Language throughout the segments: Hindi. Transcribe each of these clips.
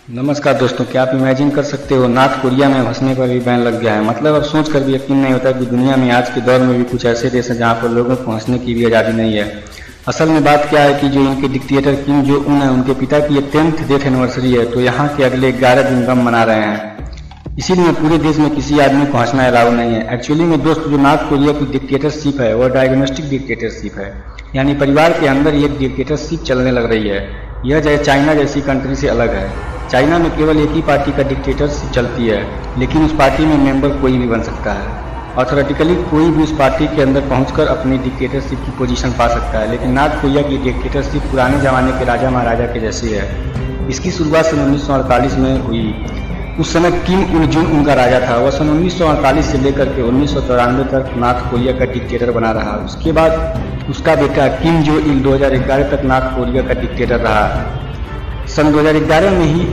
नमस्कार दोस्तों, क्या आप इमेजिन कर सकते हो नॉर्थ कोरिया में हंसने पर भी बैन लग गया है। मतलब अब सोच कर भी यकीन नहीं होता कि दुनिया में आज के दौर में भी कुछ ऐसे देश हैं जहां पर लोगों को हंसने की भी आज़ादी नहीं है। असल में बात क्या है कि जो इनके डिक्टेटर किम जो उन है, उनके पिता की ये 10th डेथ एनिवर्सरी है, तो यहाँ के अगले 11 दिन गम मना रहे हैं। इसीलिए पूरे देश में किसी आदमी को हंसना अलाउ नहीं है। एक्चुअली में दोस्त, जो नॉर्थ कोरिया की डिक्टेटरशिप है वह डायग्नोस्टिक डिक्टेटरशिप है, यानी परिवार के अंदर एक डिक्टेटरशिप चलने लग रही है। यह जैसे चाइना जैसी कंट्री से अलग है। चाइना में केवल एक ही पार्टी का डिक्टेटरशिप चलती है, लेकिन उस पार्टी में मेंबर कोई भी बन सकता है। ऑथोरेटिकली कोई भी उस पार्टी के अंदर पहुंचकर अपनी डिक्टेटरशिप की पोजीशन पा सकता है। लेकिन नॉर्थ कोरिया की डिक्टेटरशिप पुराने जमाने के राजा महाराजा के जैसी है। इसकी शुरुआत सन 1948 में हुई। उस समय किम इल जुंग उनका राजा था। वह सन 1948 से लेकर के 1994 तक नॉर्थ कोरिया का डिक्टेटर बना रहा। उसके बाद उसका बेटा किम जो इल 2011 तक नॉर्थ कोरिया का डिक्टेटर रहा। सन 2011 में ही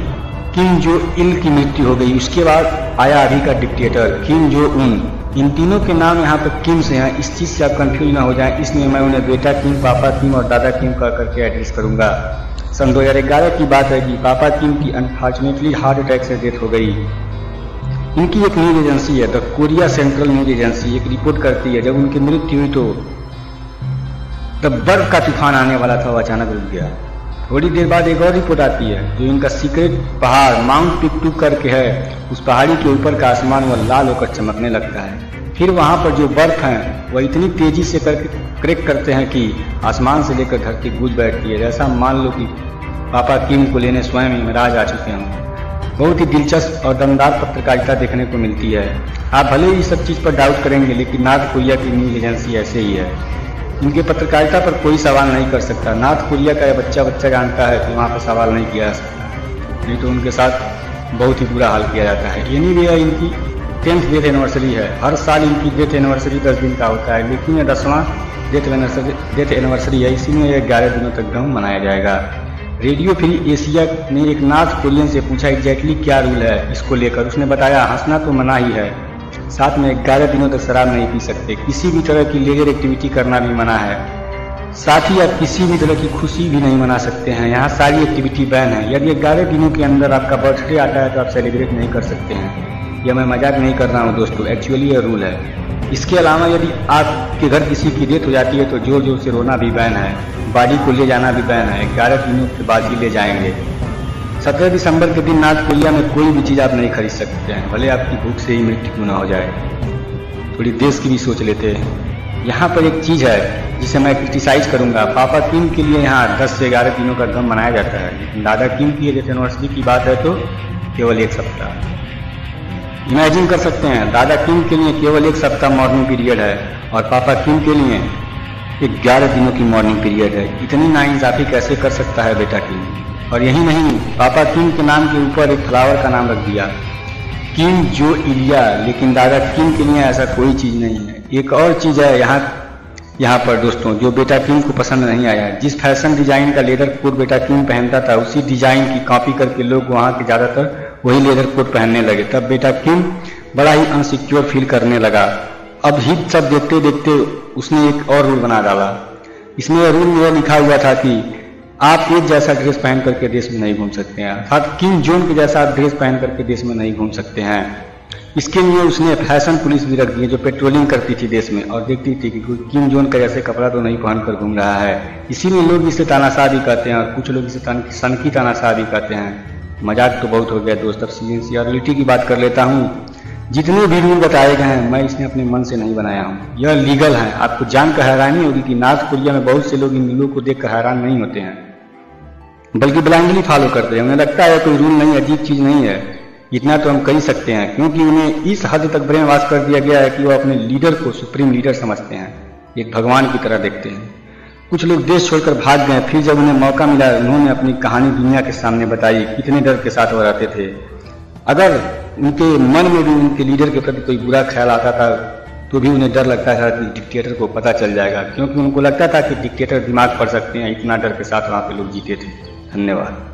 किम जो इल की मृत्यु हो गई। उसके बाद आया अभी का डिक्टेटर किम जो उन। इन तीनों के नाम यहाँ पर किम से हैं। इस चीज़ से आप कंफ्यूज ना हो जाएं, इसलिए मैं उन्हें बेटा किम, पापा किम और दादा किम कह करके एड्रेस करूँगा। सन 2011 की बात है कि पापा किम की अनफॉर्चुनेटली हार्ट अटैक से डेथ हो गई। इनकी एक न्यूज एजेंसी है, the Korea central news agency, एक रिपोर्ट करती है जब उनकी मृत्यु हुई तो तब बर्फ का तूफान आने वाला था, वो अचानक रुक गया। थोड़ी देर बाद एक और रिपोर्ट आती है जो इनका सीक्रेट पहाड़ माउंट पिक्टू करके है, उस पहाड़ी के ऊपर का आसमान वह लाल होकर चमकने लगता है। फिर वहाँ पर जो बर्फ है वह इतनी तेजी से क्रैक करते हैं कि आसमान से लेकर धरती गूंज बैठती है। जैसा मान लो कि पापा किम को लेने स्वयं इमराज आ चुके हों। बहुत ही दिलचस्प और दमदार पत्रकारिता देखने को मिलती है। आप भले ही सब चीज़ पर डाउट करेंगे, लेकिन नॉर्थ कोरिया की न्यूज एजेंसी ऐसे ही है। इनके पत्रकारिता पर कोई सवाल नहीं कर सकता। नॉर्थ कोरिया का बच्चा जानता है कि वहाँ पर सवाल नहीं किया जा सकता, नहीं तो उनके साथ बहुत ही बुरा हाल किया जाता है। यानी भी इनकी 10th डेथ एनिवर्सरी है। हर साल इनकी डेथ एनिवर्सरी 10 दिन का होता है, लेकिन यह 10वां डेथ एनिवर्सरी है, इसीलिए यह 11 दिनों तक गम मनाया जाएगा। रेडियो फ्री एशिया ने एक नॉर्थ कोरियन से पूछा एग्जैक्टली क्या रूल है इसको लेकर। उसने बताया हंसना तो मना ही है, साथ में 11 दिनों तक शराब नहीं पी सकते, किसी भी तरह की लीगल एक्टिविटी करना भी मना है, साथ ही आप किसी भी तरह की खुशी भी नहीं मना सकते हैं। यहाँ सारी एक्टिविटी बैन है। यदि 11 दिनों के अंदर आपका बर्थडे आता है तो आप सेलिब्रेट नहीं कर सकते हैं। यह मैं मजाक नहीं कर रहा हूँ दोस्तों, एक्चुअली यह रूल है। इसके अलावा यदि आपके घर किसी की डेथ हो जाती है तो जोर जोर से रोना भी बैन है, बॉडी को ले जाना भी बैन है। 11 दिनों के बाद ही ले जाएंगे। 17 दिसंबर के दिन नॉर्थ कोरिया में कोई भी चीज़ आप नहीं खरीद सकते हैं, भले आपकी भूख से ही मृत्यु क्यों ना हो जाए। थोड़ी देश की भी सोच लेते हैं। यहाँ पर एक चीज़ है जिसे मैं क्रिटिसाइज करूँगा। पापा किम के लिए यहाँ 10 से 11 दिनों का गम मनाया जाता है, लेकिन दादा किम की डेथ एनिवर्सरी की बात है तो केवल 1 सप्ताह। इमेजिन कर सकते हैं, दादा किम के लिए केवल 1 सप्ताह मॉर्निंग पीरियड है और पापा किम के लिए 11 दिनों की मॉर्निंग पीरियड है। इतनी नाइंसाफी कैसे कर सकता है बेटा किम। और यही नहीं, पापा किम के नाम के ऊपर एक फ्लावर का नाम रख दिया, किम जो इलिया, लेकिन दादा किम के लिए ऐसा कोई चीज़ नहीं है। एक और चीज़ है यहाँ पर दोस्तों, जो बेटा किम को पसंद नहीं आया। जिस फैशन डिजाइन का लेदर कोट बेटा किम पहनता था, उसी डिजाइन की कॉपी करके लोग वहाँ के ज़्यादातर वही लेदर कोट पहनने लगे। तब बेटा किम बड़ा ही अनसिक्योर फील करने लगा। अब हिट सब देखते देखते उसने एक और रूल बना डाला। इसमें रूल में यह लिखा हुआ था कि आप एक जैसा ड्रेस पहन करके देश में नहीं घूम सकते हैं, अर्थात किम जोन के जैसा ड्रेस पहन करके देश में नहीं घूम सकते हैं। इसके लिए उसने फैशन पुलिस भी रख दी जो पेट्रोलिंग करती थी देश में और देखती थी कि किम जोन का जैसे कपड़ा तो नहीं पहनकर घूम रहा है। इसीलिए लोग इसे तानाशाह भी कहते हैं और कुछ लोग इसे सनकी तानाशाह भी कहते हैं। मजाक तो बहुत हो गया दोस्त, अब सिंसियरिटी की बात कर लेता हूँ। जितने भी रूल बताए गए हैं मैं इसने अपने मन से नहीं बनाया हूँ, यह लीगल है। आपको जानकर हैरानी होगी कि नॉर्थ कोरिया में बहुत से लोग इन रूलों को देखकर हैरान नहीं होते हैं, बल्कि ब्लाइंडली फॉलो करते हैं। उन्हें लगता है कोई रूल नहीं, अजीब चीज़ नहीं है। इतना तो हम कर ही सकते हैं, क्योंकि उन्हें इस हद तक ब्रेन वॉश कर दिया गया है कि वो अपने लीडर को सुप्रीम लीडर समझते हैं, एक भगवान की तरह देखते हैं। कुछ लोग देश छोड़कर भाग गए, फिर जब उन्हें मौका मिला उन्होंने अपनी कहानी दुनिया के सामने बताई, कितने डर के साथ वो रहते थे। अगर उनके मन में भी उनके लीडर के प्रति कोई बुरा ख्याल आता था तो भी उन्हें डर लगता था कि डिक्टेटर को पता चल जाएगा, क्योंकि उनको लगता था कि डिक्टेटर दिमाग पढ़ सकते हैं। इतना डर के साथ वहाँ पे लोग जीते थे। धन्यवाद।